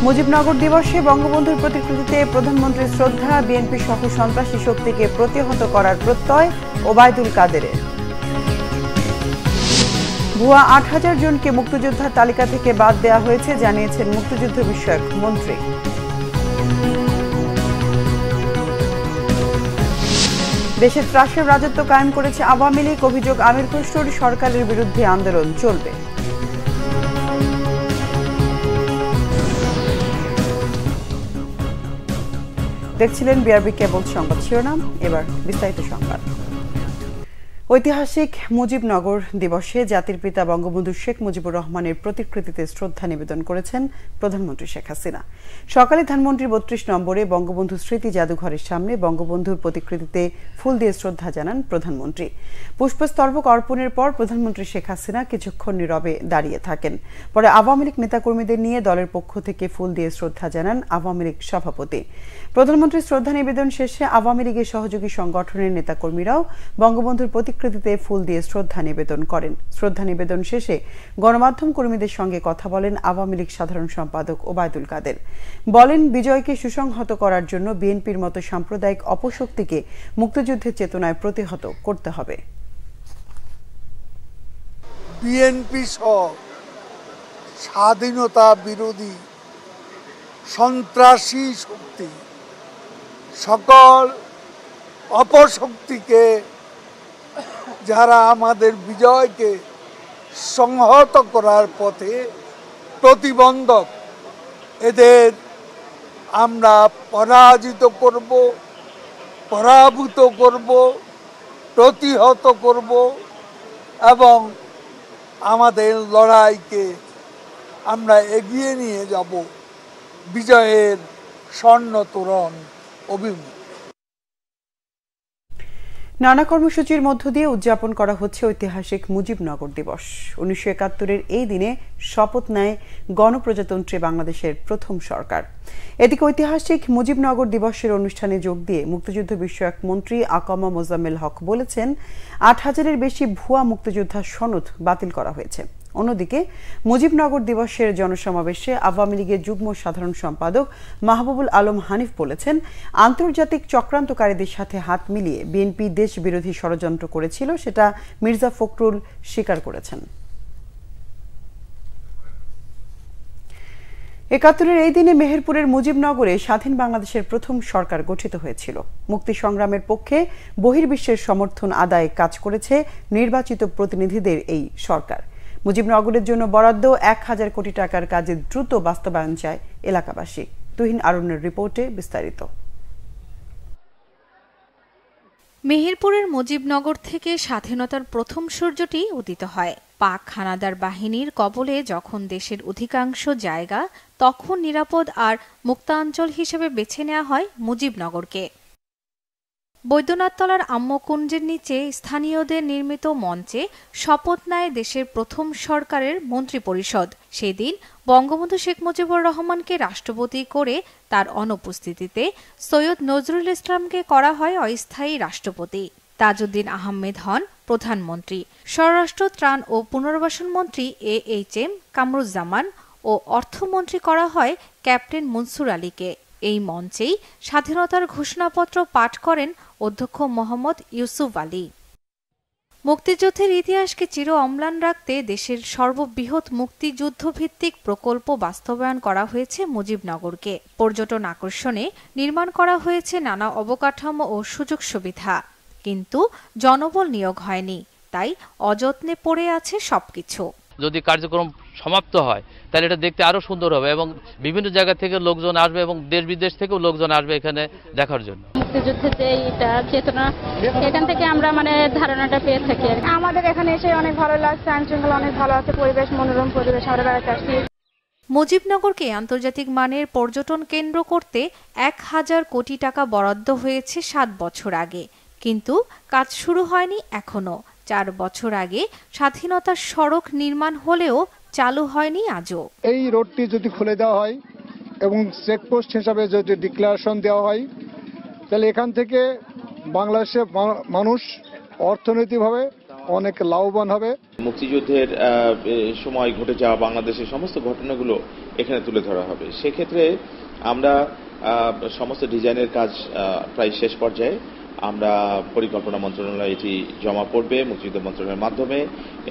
মুজিবনগর দিবসে বঙ্গবন্ধুর প্রতিকৃতিতে প্রধানমন্ত্রীর শ্রদ্ধা, বিএনপি সহ সন্ত্রাসী শক্তিকে প্রতিহত করার প্রত্যয় ওবায়দুল কাদেরের। ভুয়া ৮,০০০ জনকে মুক্তিযোদ্ধার তালিকা থেকে বাদ দেওয়া হয়েছে জানিয়েছেন মুক্তিযুদ্ধ বিষয়ক মন্ত্রী। দেশে ত্রাসের রাজত্ব কায়েম করেছে আওয়ামী লীগ, অভিযোগ আমির খসরুর। সরকারের বিরুদ্ধে আন্দোলন চলবে। দেখছিলেন বিআরবি কেবল সংবাদ শিরোনাম, এবার বিস্তারিত সংবাদ। ঐতিহাসিক মুজিবনগর দিবসে জাতির পিতা বঙ্গবন্ধু শেখ মুজিবুর রহমানের প্রতিকৃতিতে শ্রদ্ধা নিবেদন করেছেন প্রধানমন্ত্রী শেখ হাসিনা। সকালে ধানমন্ডির ৩২ নম্বরে বঙ্গবন্ধু স্মৃতি জাদুঘরের সামনে বঙ্গবন্ধুর প্রতিকৃতিতে ফুল দিয়ে শ্রদ্ধা জানান প্রধানমন্ত্রী। পুষ্পস্তবক অর্পণের পর প্রধানমন্ত্রী শেখ হাসিনা কিছুক্ষণ নীরবে দাঁড়িয়ে থাকেন। পরে আওয়ামী লীগ নেতাকর্মীদের নিয়ে দলের পক্ষ থেকে ফুল দিয়ে শ্রদ্ধা জানান আওয়ামী লীগ সভাপতি। প্রধানমন্ত্রী শ্রদ্ধা নিবেদন শেষে আওয়ামী লীগের সহযোগী সংগঠনের নেতাকর্মীরাও বঙ্গবন্ধুর প্রতিকৃতিতে ফুল দিয়ে শ্রদ্ধা নিবেদন করেন। শ্রদ্ধা নিবেদন শেষে গণমাধ্যম কর্মীদের সঙ্গে কথা বলেন আওয়ামী লীগ সাধারণ সম্পাদক ওবায়দুল কাদের। বলেন, বিজয়কে সুসংহত করার জন্য বিএনপির মতো সাম্প্রদায়িক অপশক্তিকে মুক্তিযুদ্ধের চেতনায় প্রতিহত করতে হবে। বিএনপি সহ স্বাধীনতা বিরোধী সন্ত্রাসী শক্তি সকল অপশক্তিকে, যারা আমাদের বিজয়কে সংহত করার পথে প্রতিবন্ধক, এদের আমরা পরাজিত করব, পরাভূত করব, প্রতিহত করব এবং আমাদের লড়াইকে আমরা এগিয়ে নিয়ে যাব বিজয়ের স্বর্ণ তোরণ অভিমুখে। নানা কর্মসূচির মধ্য দিয়ে উদযাপন করা হচ্ছে ঐতিহাসিক মুজিবনগর দিবস। ১৯৭১-এর এই দিনে শপথ নেয় গণপ্রজাতন্ত্রী বাংলাদেশের প্রথম সরকার। এদিকে ঐতিহাসিক মুজিবনগর দিবসের অনুষ্ঠানে যোগ দিয়ে মুক্তিযুদ্ধ বিষয়ক মন্ত্রী আকামা মোজাম্মেল হক বলেছেন, ৮,০০০-এর বেশি ভুয়া মুক্তিযোদ্ধার সনদ বাতিল করা হয়েছে। অন্যদিকে মুজিবনগর দিবসের জনসমাবেশে আওয়ামী লীগের যুগ্ম সাধারণ সম্পাদক মাহবুবুল আলম হানিফ বলেছেন, আন্তর্জাতিক চক্রান্তকারীদের সাথে হাত মিলিয়ে বিএনপি দেশ বিরোধী ষড়যন্ত্র করেছিল, সেটা মির্জা ফখরুল স্বীকার করেছেন। ৭১-এর এই দিনে মেহেরপুরের মুজিবনগরে স্বাধীন বাংলাদেশের প্রথম সরকার গঠিত হয়েছিল। মুক্তি সংগ্রামের পক্ষে বহির্বিশ্বের সমর্থন আদায়ে কাজ করেছে নির্বাচিত প্রতিনিধিদের এই সরকার। মুজিবনগরের জন্য বরাদ্দ ১,০০০ কোটি টাকার কাজে দ্রুত বাস্তবায়ন চায় এলাকাবাসী। তুহিন আরুনের রিপোর্টে বিস্তারিত। মেহেরপুরের মুজিবনগর থেকে স্বাধীনতার প্রথম সূর্যটি উদিত হয়। পাক হানাদার বাহিনীর কবলে যখন দেশের অধিকাংশ জায়গা তখন নিরাপদ আর মুক্তাঞ্চল হিসেবে বেছে নেওয়া হয় মুজিবনগরকে। বৈদ্যনাথতলার আম্মকুঞ্জের নিচে স্থানীয়দের নির্মিত মঞ্চে শপথ নেয় দেশের প্রথম সরকারের মন্ত্রিপরিষদ। সেদিন বঙ্গবন্ধু শেখ মুজিবুর রহমানকে রাষ্ট্রপতি করে তার অনুপস্থিতিতে সৈয়দ নজরুল ইসলামকে করা হয় অস্থায়ী রাষ্ট্রপতি। তাজউদ্দিন আহমেদ হন প্রধানমন্ত্রী। স্বরাষ্ট্র, ত্রাণ ও পুনর্বাসন মন্ত্রী AHM কামরুজ্জামান ও অর্থমন্ত্রী করা হয় ক্যাপ্টেন মনসুর আলীকে। এই মঞ্চেই স্বাধীনতার ঘোষণাপত্র পাঠ করেন অধ্যক্ষ মোহাম্মদ ইউসুফ আলী। মুক্তিযুদ্ধের ইতিহাসকে চির অম্লান রাখতে দেশের সর্ববৃহৎ মুক্তিযুদ্ধভিত্তিক প্রকল্প বাস্তবায়ন করা হয়েছে মুজিবনগরকে। পর্যটন আকর্ষণে নির্মাণ করা হয়েছে নানা অবকাঠামো ও সুযোগ সুবিধা, কিন্তু জনবল নিয়োগ হয়নি, তাই অযত্নে পড়ে আছে সবকিছু। যদি কার্যক্রম সমাপ্ত হয় তাহলে এটা দেখতে আরো সুন্দর হবে এবং বিভিন্ন জায়গা থেকে লোকজন আসবে এবং দেশ বিদেশ থেকেও লোকজন আসবে এখানে দেখার জন্য। মুক্তিযুদ্ধের যে এটা চেতনা, এখান থেকে আমরা ধারণাটা পেয়ে থাকি। আমাদের এখানে এসে অনেক ভালো লাগছে, আইনশৃঙ্খলা অনেক ভালো আছে, পরিবেশ মনোরম পরিবেশ, আমরা বেড়াতে আসছি। মুজিবনগরকে আন্তর্জাতিক মানের পর্যটন কেন্দ্র করতে ১,০০০ কোটি টাকা বরাদ্দ হয়েছে ৭ বছর আগে, কিন্তু কাজ শুরু হয়নি এখনো। ৪ বছর আগে স্বাধীনতার সড়ক নির্মাণ হলেও চালু হয়নি আজও। এই রোডটি যদি খুলে দেওয়া হয় এবং চেকপোস্ট হিসাবে যদি ডিক্লারেশন দেওয়া হয়, তাহলে এখান থেকে বাংলাদেশের মানুষ অর্থনৈতিকভাবে অনেক লাভবান হবে। মুক্তিযুদ্ধের সময় ঘটে যাওয়া বাংলাদেশের সমস্ত ঘটনাগুলো এখানে তুলে ধরা হবে। সেক্ষেত্রে আমরা সমস্ত ডিজাইনের কাজ প্রায় শেষ পর্যায়ে। আমরা পরিকল্পনা মন্ত্রণালয়ে এটি জমা পড়বে মুক্তিযুদ্ধ মন্ত্রণালয়ের মাধ্যমে,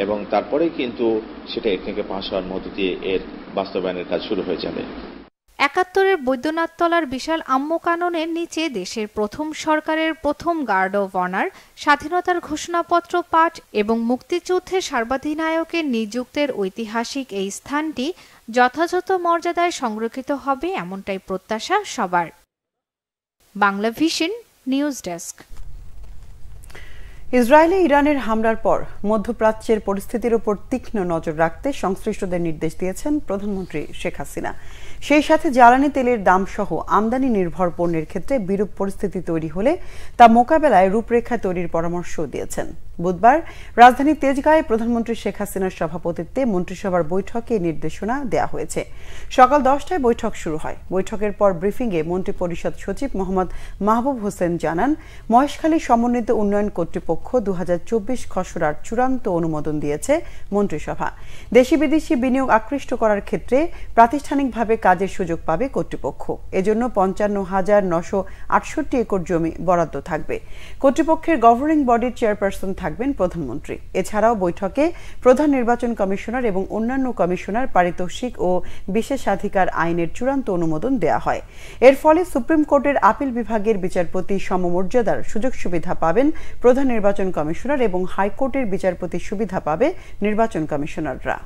এবং তারপরে কিন্তু সেটা এখানে পাস হওয়ার মধ্য দিয়ে এর বাস্তবায়নের কাজ শুরু হয়ে যাবে। ৭১-এর বৈদ্যনাথতলার বিশাল আম্মকাননের নিচে দেশের প্রথম সরকারের প্রথম গার্ড অব অনার, স্বাধীনতার ঘোষণাপত্র পাঠ এবং মুক্তিযুদ্ধের সর্বাধিনায়কের নিযুক্তের ঐতিহাসিক এই স্থানটি যথাযথ মর্যাদায় সংরক্ষিত হবে, এমনটাই প্রত্যাশা সবার। Bangla vision news desk. ইসরায়েলে ইরানের হামলার পর মধ্যপ্রাচ্যের পরিস্থিতির উপর তীক্ষ্ণ নজর রাখতে সংশ্লিষ্টদের নির্দেশ দিয়েছেন প্রধানমন্ত্রী শেখ হাসিনা। সেই সাথে জ্বালানি তেলের দাম সহ আমদানি নির্ভর পণ্যের ক্ষেত্রে বিরূপ পরিস্থিতি তৈরি হলে তা মোকাবেলায় রূপরেখা তৈরির পরামর্শও দিয়েছেন। বুধবার রাজধানী তেজগাঁয়ে প্রধানমন্ত্রী শেখ হাসিনার সভাপতিত্বে মন্ত্রিসভার বৈঠকে নির্দেশনা দেওয়া হয়েছে। সকাল 10টায় বৈঠক শুরু হয়। বৈঠকের পর ব্রিফিংয়ে মন্ত্রিপরিষদ সচিব মোহাম্মদ মাহবুব হোসেন জানান, মহেশখালী সমন্বিত উন্নয়ন কর্তৃপক্ষ 2024 খসড়ার চূড়ান্ত অনুমোদন দিয়েছে মন্ত্রিসভা। দেশি বিদেশি বিনিয়োগ আকৃষ্ট করার ক্ষেত্রে প্রাতিষ্ঠানিকভাবে কাজের সুযোগ পাবে কর্তৃপক্ষ। এজন্য 55,968 একর জমি বরাদ্দ থাকবে। কর্তৃপক্ষের গভর্নিং বডির চেয়ারপারসন থাকবেন প্রধানমন্ত্রী। এছাড়াও বৈঠকে প্রধান নির্বাচন কমিশনার এবং অন্যান্য কমিশনার পারিতোষিক ও বিশেষাধিকার আইনের চূড়ান্ত অনুমোদন দেওয়া হয়। এর ফলে সুপ্রিম কোর্টের আপিল বিভাগের বিচারপতি সমমর্যাদার সুযোগ সুবিধা পাবেন প্রধান নির্বাচন কমিশনার এবং হাইকোর্টের বিচারপতির সুবিধা পাবে নির্বাচন কমিশনাররা।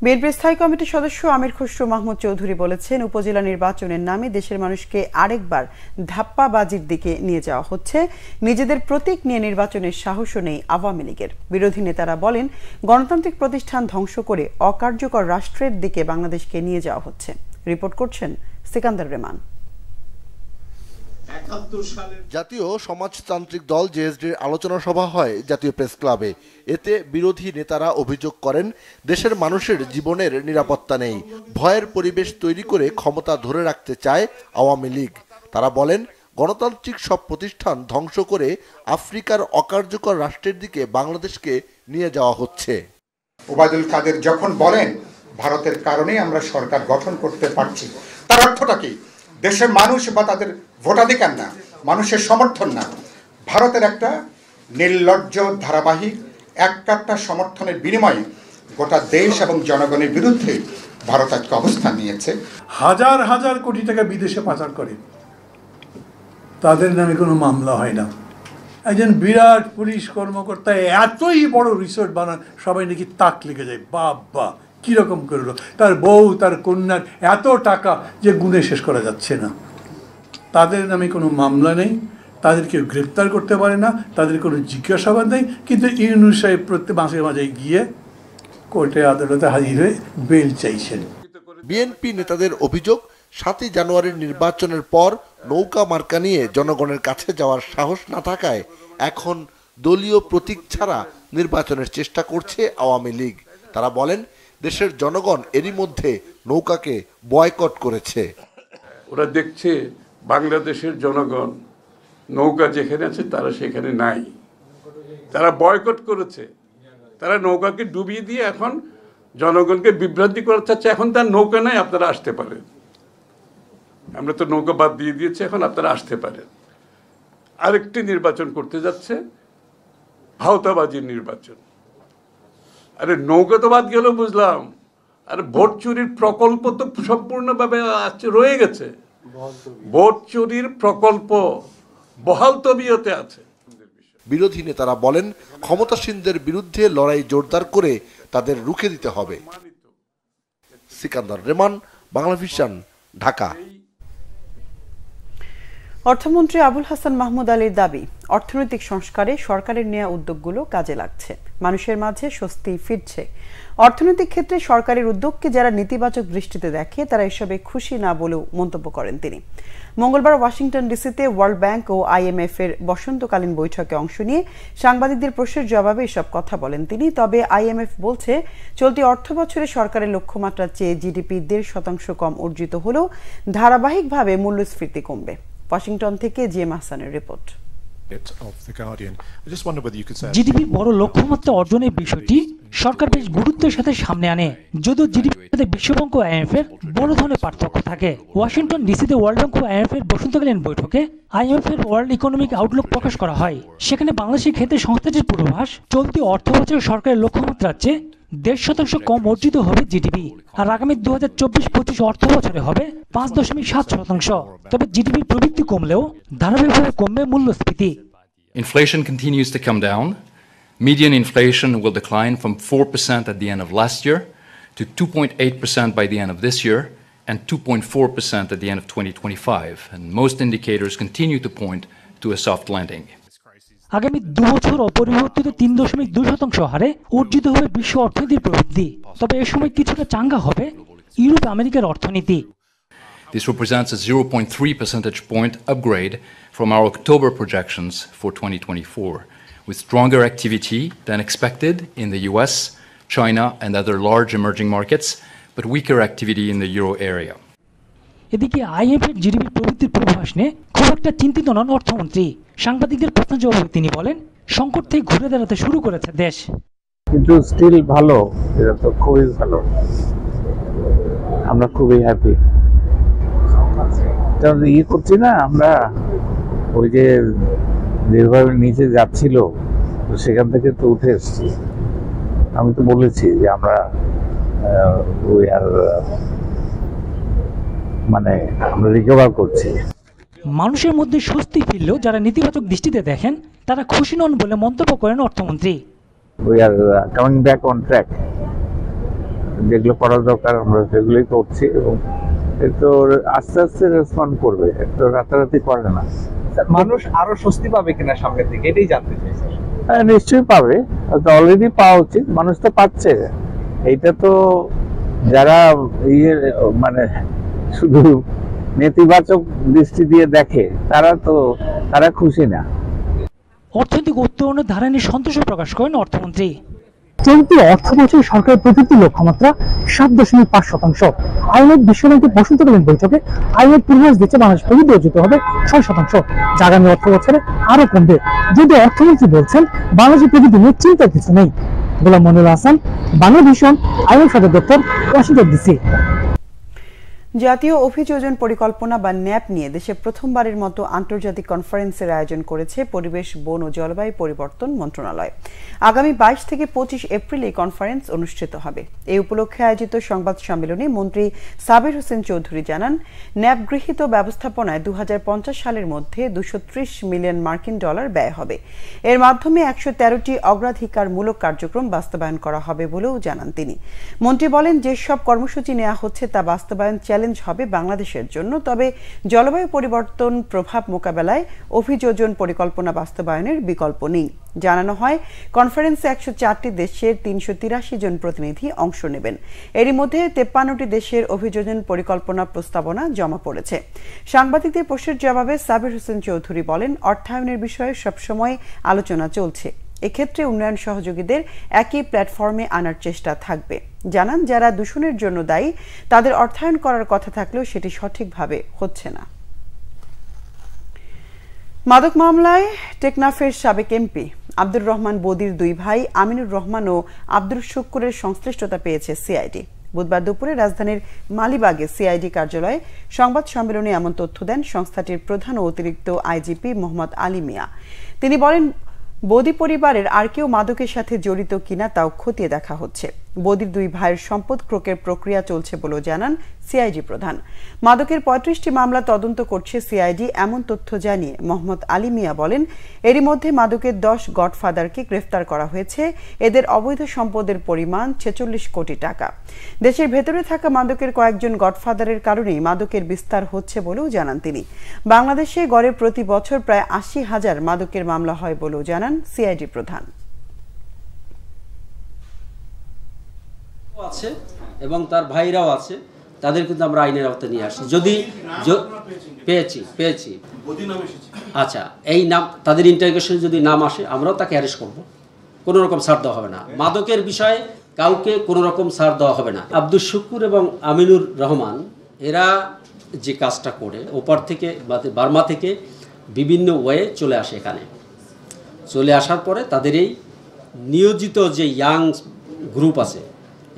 বিএনপির স্থায়ী কমিটির সদস্য আমির খসরু মাহমুদ চৌধুরী বলেছেন, উপজেলা নির্বাচনের নামে দেশের মানুষকে আরেকবার ধাপ্পাবাজির দিকে নিয়ে যাওয়া হচ্ছে। নিজেদের প্রতীক নিয়ে নির্বাচনের সাহসও নেই আওয়ামী লীগের। বিরোধী নেতারা বলেন, গণতান্ত্রিক প্রতিষ্ঠান ধ্বংস করে অকার্যকর রাষ্ট্রের দিকে বাংলাদেশকে নিয়ে যাওয়া হচ্ছে। রিপোর্ট করছেন সিকান্দার রেমান। জাতীয় সমাজতান্ত্রিক দল জেএসডির আলোচনা সভা হয় জাতীয় প্রেস ক্লাবে। এতে বিরোধী নেতারা অভিযোগ করেন, দেশের মানুষের জীবনের নিরাপত্তা নেই। ভয়ের পরিবেশ তৈরি করে ক্ষমতা ধরে রাখতে চায় আওয়ামী লীগ। তারা বলেন, গণতান্ত্রিক সব প্রতিষ্ঠান ধ্বংস করে আফ্রিকার অকার্যকর রাষ্ট্রের দিকে বাংলাদেশকে নিয়ে যাওয়া হচ্ছে। ওবায়দুল কাদের যখন বলেন ভারতের কারণে আমরা সরকার গঠন করতে পারছি, তার অর্থটা কি? দেশের মানুষ বা তাদের ভোটাধিকার না, মানুষের সমর্থন না, ভারতের একটা নির্লজ্জ ধারাবাহিক এককাট্টা সমর্থনের বিনিময়ে গোটা দেশ এবং জনগণের বিরুদ্ধে ভারত আজকে অবস্থান নিয়েছে। হাজার হাজার কোটি টাকা বিদেশে পাচার করে, তাদের নামে কোনো মামলা হয় না। একজন বিরাট পুলিশ কর্মকর্তা এতই বড় রিসোর্ট বানান, সবাই নাকি তাক লেগে যায়, বাবা কিরকম করলো। তার বউ তার কন্যার এত টাকা যে গুণে শেষ করা যাচ্ছে না। তাদের নামে কোনো মামলা নেই, তাদেরকে গ্রেপ্তার করতে পারে না, তাদের কোনো জিজ্ঞাসাবাদ নেই। কিন্তু ইউনূস সাহেব প্রত্যেক মাঝে মাঝে গিয়ে কোর্টে আদালতে হাজির হয়ে বেল চাইছেন। বিএনপি নেতাদের অভিযোগ, 7ই জানুয়ারির নির্বাচনের পর নৌকা মার্কা নিয়ে জনগণের কাছে যাওয়ার সাহস না থাকায় এখন দলীয় প্রতীক ছাড়া নির্বাচনের চেষ্টা করছে আওয়ামী লীগ। তারা বলেন, দেশের জনগণ এরই মধ্যে নৌকাকে বয়কট করেছে। ওরা দেখছে বাংলাদেশের জনগণ নৌকা যেখানে আছে তারা সেখানে নাই, তারা বয়কট করেছে। তারা নৌকাকে ডুবিয়ে দিয়ে এখন জনগণকে বিভ্রান্তি করাতে চাচ্ছে। এখন তার নৌকা নাই, আপনারা আসতে পারেন, আমরা তো নৌকা বাদ দিয়ে দিয়েছি, এখন আপনারা আসতে পারেন। আরেকটি নির্বাচন করতে যাচ্ছে, ভাওতাবাজির নির্বাচন। আরে নৌকা তো বাদ গেল বুঝলাম, আরে ভোট চুরির প্রকল্প তো সম্পূর্ণভাবে রয়ে গেছে। ভোট চুরির প্রকল্প বহাল তবিয়তে আছে। বিরোধী নেতারা বলেন, ক্ষমতাসীনদের বিরুদ্ধে লড়াই জোরদার করে তাদের রুখে দিতে হবে। সিকান্দার রেমান, বাংলা ভিশন, ঢাকা। অর্থমন্ত্রী আবুল হাসান মাহমুদ আলীর দাবি, অর্থনৈতিক সংস্কারে সরকারের নেওয়া উদ্যোগগুলো কাজে লাগছে, মানুষের মাঝে স্বস্তি ফিরছে। অর্থনৈতিক ক্ষেত্রে সরকারের উদ্যোগকে যারা নেতিবাচক দৃষ্টিতে দেখে তারা এসবে খুশি না বলেও মন্তব্য করেন তিনি। মঙ্গলবার ওয়াশিংটন ডিসিতে ওয়ার্ল্ড ব্যাংক ও আইএমএফ এর বসন্তকালীন বৈঠকে অংশ নিয়ে সাংবাদিকদের প্রশ্নের জবাবে এসব কথা বলেন তিনি। তবে আইএমএফ বলছে, চলতি অর্থবছরে সরকারের লক্ষ্যমাত্রার চেয়ে জিডিপি 1.5% কম অর্জিত হলেও ধারাবাহিকভাবে মূল্যস্ফীতি কমবে। ওয়াশিংটন থেকে জিএম হাসানের রিপোর্ট। জিডিপি বড় লক্ষ্যমাত্রা অর্জনের বিষয়টি সরকার বেশ গুরুত্বের সাথে সামনে আনে, যদিও জিডিপির সাথে বিশ্বব্যাংক ও আইএমএফ এর বড় ধরনের পার্থক্য থাকে। ওয়াশিংটন ডিসিতে ওয়ার্ল্ড ব্যাংক ও আইএমএফ এর বসন্তকালীন বৈঠকে আইএমএফ এর ওয়ার্ল্ড ইকোনমিক আউটলুক প্রকাশ করা হয়। সেখানে বাংলাদেশের ক্ষেত্রে সংস্থাটির পূর্বাভাস চলতি অর্থ বছরের সরকারের লক্ষ্যমাত্রার চেয়ে 1.5% কম অর্জিত হবে জিডিপি, আর আগামী 2024-25 অর্থ বছরে হবে 5.7%। তবে জিডিপির প্রবৃদ্ধি কমলেও ধারাবাহিকভাবে কমবে মূল্যস্ফীতি। Inflation continues to come down. Median inflation will decline from 4% at the end of last year to 2.8% by the end of this year and 2.4% at the end of 2025. And most indicators continue to point to a soft landing. আগামী 2 বছর অপরিবর্তিত 3.2% হারে অর্জিত হবে বিশ্ব অর্থনীতির প্রবৃদ্ধি। তবে এ সময় কিছুটা চাঙ্গা হবে ইউরোপ আমেরিকার অর্থনীতি। This represents a 0.3 percentage point upgrade from our October projections for 2024, with stronger activity than expected in the US, China, and other large emerging markets, but weaker activity in the euro area. এদিকে IMF এর GDP প্রবৃদ্ধির পূর্বাভাস নিয়ে খুব একটা চিন্তিত নন অর্থমন্ত্রী। সাংবাদিকদের প্রশ্নের জবাবে তিনি বলেন, সংকট থেকে ঘুরে দাঁড়াতে শুরু করেছে দেশ। কিন্তু স্টিল ভালো, এটা তো খুবই ভালো, আমরা খুবই হ্যাপি। ইয়ে করছি না আমরা, ওই যে যেভাবে নিচে যাচ্ছিল সেখান থেকে তো উঠে এসছি। আমি তো বলেছি যে আমরা ওই আর মানে আমরা রিকভার করছি। মানুষের মধ্যে স্বস্তি ফিরলেও যারা নেতিবাচক দৃষ্টিতে দেখেন তারা খুশি নন বলে মন্তব্য করেন অর্থমন্ত্রী। We are coming back on track, যেগুলো করা দরকার আমরা সেগুলোই করছি এবং একটু আস্তে আস্তে রেসপন্ড করবে, একটু রাতারাতি করে না। মানুষ আরো স্বস্তি পাবে কিনা সামনের দিকে, এটাই জানতে চাই। হ্যাঁ, নিশ্চয়ই পাবে, অলরেডি পাওয়া উচিত, মানুষ তো পাচ্ছে। এইটা তো যারা ইয়ে মানে শুধু নেতিবাচক দৃষ্টি দিয়ে দেখে তারা খুশি না। অর্থনৈতিক উত্তরণের ধারা নিয়ে সন্তোষ প্রকাশ করেন অর্থমন্ত্রী। চলতি অর্থ বছরে সরকারের প্রবৃদ্ধি লক্ষ্যমাত্রা 7.5%। আইএমএফ বিশ্বব্যাংকের বসন্তকালীন বৈঠকে আইএমএফ পূর্বাভাস দিচ্ছে বাংলাদেশ প্রবৃদ্ধি অর্জিত হবে 6%, যা আগামী অর্থ বছরে আরো কমবে। যদি অর্থমন্ত্রী বলছেন বাংলাদেশের প্রবৃদ্ধি নিয়ে চিন্তার কিছু নেই। গোলাম মনিরুল হাসান, বাংলা ভিশন, আইএমএফ সদর দপ্তর, ওয়াশিংটন ডিসি। জাতীয় অভিযোজন পরিকল্পনা বা ন্যাপ নিয়ে দেশে প্রথমবারের মতো আন্তর্জাতিক কনফারেন্সের আয়োজন করেছে পরিবেশ, বন ও জলবায়ু পরিবর্তন মন্ত্রণালয়। আগামী 22 থেকে 25 এপ্রিল এই কনফারেন্স অনুষ্ঠিত হবে। এই উপলক্ষে আয়োজিত সংবাদ সম্মেলনে মন্ত্রী সাবির হোসেন চৌধুরী জানান, ন্যাপ গৃহীত ব্যবস্থাপনায় 2050 সালের মধ্যে $230 মিলিয়ন ব্যয় হবে। এর মাধ্যমে 113টি অগ্রাধিকারমূলক কার্যক্রম বাস্তবায়ন করা হবে বলেও জানান তিনি। মন্ত্রী বলেন, যেসব কর্মসূচি নেওয়া হচ্ছে তা বাস্তবায়ন চ্যালেঞ্জ হবে বাংলাদেশের জন্য, তবে জলবায়ু পরিবর্তন প্রভাব মোকাবেলায় অভিযোজন পরিকল্পনা বাস্তবায়নের বিকল্প নেই। জানানো হয়, কনফারেন্সে 104টি দেশের 383 জন প্রতিনিধি অংশ নেবেন। এরই মধ্যে 53টি দেশের অভিযোজন পরিকল্পনা প্রস্তাবনা জমা পড়েছে। সাংবাদিকদের প্রশ্নের জবাবে সাবির হোসেন চৌধুরী বলেন, অর্থায়নের বিষয়ে সবসময় আলোচনা চলছে। এক্ষেত্রে উন্নয়ন সহযোগীদের একই প্ল্যাটফর্মে আনার চেষ্টা থাকবে। জানান, যারা দূষণের জন্য দায়ী তাদের অর্থায়ন করার কথা থাকলেও সেটি সঠিকভাবে হচ্ছে না। মাদক মামলায় টেকনাফের সাবেক এমপি আব্দুর রহমান বদির দুই ভাই আমিনুর রহমান ও আব্দুর শুক্কুরের সংশ্লিষ্টতা পেয়েছে সিআইডি। বুধবার দুপুরে রাজধানীর মালিবাগে সিআইডি কার্যালয়ে সংবাদ সম্মেলনে এমন তথ্য দেন সংস্থাটির প্রধান ও অতিরিক্ত আইজিপি মোহাম্মদ আলী মিয়া। তিনি বলেন, বদি পরিবারের আর কেউ মাদকের সাথে জড়িত কিনা তাও খতিয়ে দেখা হচ্ছে। বদির দুই ভাইয়ের সম্পদ ক্রোকের প্রক্রিয়া চলছে বলেও জানান সিআইডি প্রধান। মাদকের 35টি মামলা তদন্ত করছে সিআইডি, এমন তথ্য জানিয়ে মোহাম্মদ আলী মিয়া বলেন, এরই মধ্যে মাদকের 10 গডফাদারকে গ্রেফতার করা হয়েছে। এদের অবৈধ সম্পদের পরিমাণ 46 কোটি টাকা। দেশের ভেতরে থাকা মাদকের কয়েকজন গডফাদারের কারণেই মাদকের বিস্তার হচ্ছে বলেও জানান তিনি। বাংলাদেশে গড়ে প্রতি বছর প্রায় 80,000 মাদকের মামলা হয় বলেও জানান সিআইডি প্রধান। আছে এবং তার ভাইরাও আছে, তাদের কিন্তু আমরা আইনের আওতায় নিয়ে আসি। যদি পেয়েছি আচ্ছা, এই নাম তাদের ইন্টারোগেশনে যদি নাম আসে আমরাও তাকে অ্যারেস্ট করব। কোনো রকম ছাড় দেওয়া হবে না। মাদকের বিষয়ে কাউকে কোনো রকম ছাড় দেওয়া হবে না। আব্দুল শুক্কুর এবং আমিনুর রহমান এরা যে কাজটা করে ওপার থেকে বার্মা থেকে বিভিন্ন ওয়ে চলে আসে এখানে। চলে আসার পরে তাদের এই নিয়োজিত যে ইয়াং গ্রুপ আছে,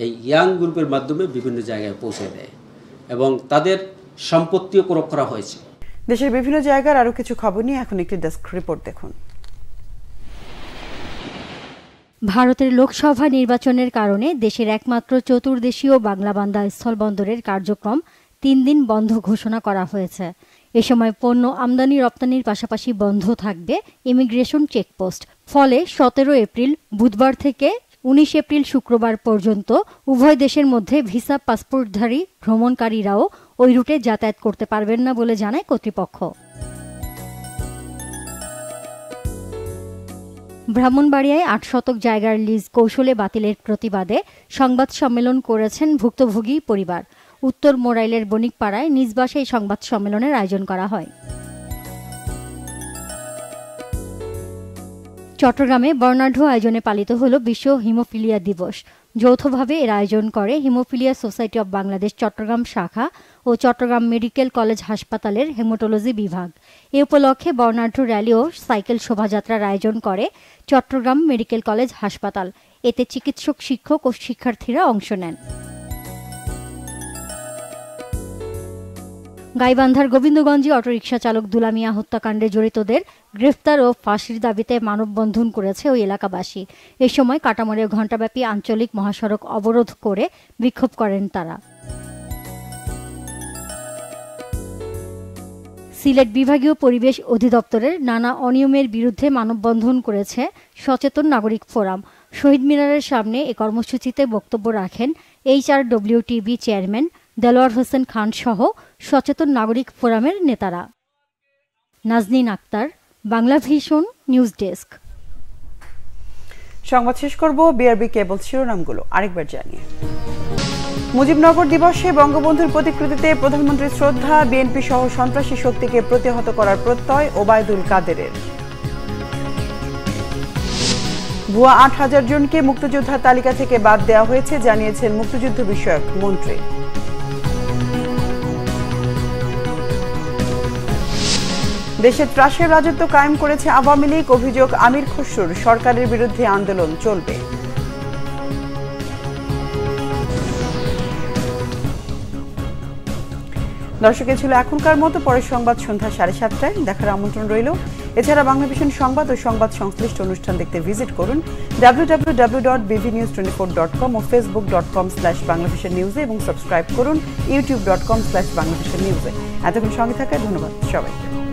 এই ইয়াং গ্রুপের মাধ্যমে বিভিন্ন জায়গায় পৌঁছে দেয় এবং তাদের সম্পত্তিও ক্রয় করা হয়েছে। দেশের বিভিন্ন জায়গার আরো কিছু খবর নিয়ে এখন একটি ডেস্ক রিপোর্ট দেখুন। ভারতের লোকসভা নির্বাচনের কারণে দেশের একমাত্র চতুর্দেশীয় বাংলাবান্ধা স্থলবন্দরের কার্যক্রম 3 দিন বন্ধ ঘোষণা করা হয়েছে। এ সময় পণ্য আমদানি রপ্তানির পাশাপাশি বন্ধ থাকবে ইমিগ্রেশন চেকপোস্ট। ফলে 17 এপ্রিল বুধবার থেকে 19 এপ্রিল শুক্রবার পর্যন্ত উভয় দেশের মধ্যে ভিসা পাসপোর্টধারী ভ্রমণকারীরাও ওই রুটে যাতায়াত করতে পারবেন না বলে জানায় কর্তৃপক্ষ। ব্রাহ্মণবাড়িয়ায় 8 শতক জায়গার লিজ কৌশলে বাতিলের প্রতিবাদে সংবাদ সম্মেলন করেছেন ভুক্তভোগী পরিবার। উত্তর মোরাইলের বণিকপাড়ায় নিজ বাসায় সংবাদ সম্মেলনের আয়োজন করা হয়। চট্টগ্রামে বর্ণাঢ্য আয়োজনে পালিত হল বিশ্ব হিমোফিলিয়া দিবস। যৌথভাবে এর আয়োজন করে haemophilia society of Bangladesh Chittagong শাখা ও চট্টগ্রাম মেডিকেল কলেজ হাসপাতালের হেমাটোলজি বিভাগ। এ উপলক্ষে বর্ণাঢ্য র্যালি ও সাইকেল শোভাযাত্রার আয়োজন করে চট্টগ্রাম মেডিকেল কলেজ হাসপাতাল। এতে চিকিৎসক, শিক্ষক ও শিক্ষার্থীরা অংশ নেন। গাইবান্ধার গোবিন্দগঞ্জে অটোরিকশা চালক দুলা মিয়া হত্যাকাণ্ডে জড়িতদের গ্রেফতার ও ফাঁসির দাবিতে মানববন্ধন করেছে ওই এলাকাবাসী। এ সময় কাটামোড়ে ঘণ্টাব্যাপী আঞ্চলিক মহাসড়ক অবরোধ করে বিক্ষোভ করেন তারা। সিলেট বিভাগীয় পরিবেশ অধিদপ্তরের নানা অনিয়মের বিরুদ্ধে মানববন্ধন করেছে সচেতন নাগরিক ফোরাম। শহীদ মিনারের সামনে এ কর্মসূচিতে বক্তব্য রাখেন HRWTB চেয়ারম্যান দেলোয়ার হোসেন খান সহ সচেতন নাগরিক ফোরামের নেতারা। Nazneen Akter, Bangla vision news desk. সংবাদ শেষ করব বিআরবি কেবল শিরোনামগুলো আরেকবার জানিয়ে। মুজিবনগর দিবসে বঙ্গবন্ধুর প্রতিকৃতিতে প্রধানমন্ত্রীর শ্রদ্ধা, বিএনপি সহ সন্ত্রাসী শক্তিকে প্রতিহত করার প্রত্যয় ওবায়দুল কাদেরের। ভুয়া ৮,০০০ জনকে মুক্তিযোদ্ধার তালিকা থেকে বাদ দেওয়া হয়েছে জানিয়েছেন মুক্তিযুদ্ধ বিষয়ক মন্ত্রী। দেশে ত্রাসের রাজত্ব কায়েম করেছে আওয়ামী লীগ, অভিযোগ আমির খসরুর। সরকারের বিরুদ্ধে আন্দোলন চলবে। দর্শক, ছিল এখনকার মতো। পরের সংবাদ সন্ধ্যা 7:30টায় দেখার আমন্ত্রণ রইল। এছাড়া বাংলা ভিশন সংবাদ ও সংবাদ সংশ্লিষ্ট অনুষ্ঠান দেখতে ভিজিট করুন www.bvnews24.com ও facebook.com/banglavishnnews এবং সাবস্ক্রাইব করুন youtube.com/banglavishnnews। এতক্ষণ সঙ্গে থাকায় ধন্যবাদ সবাইকে।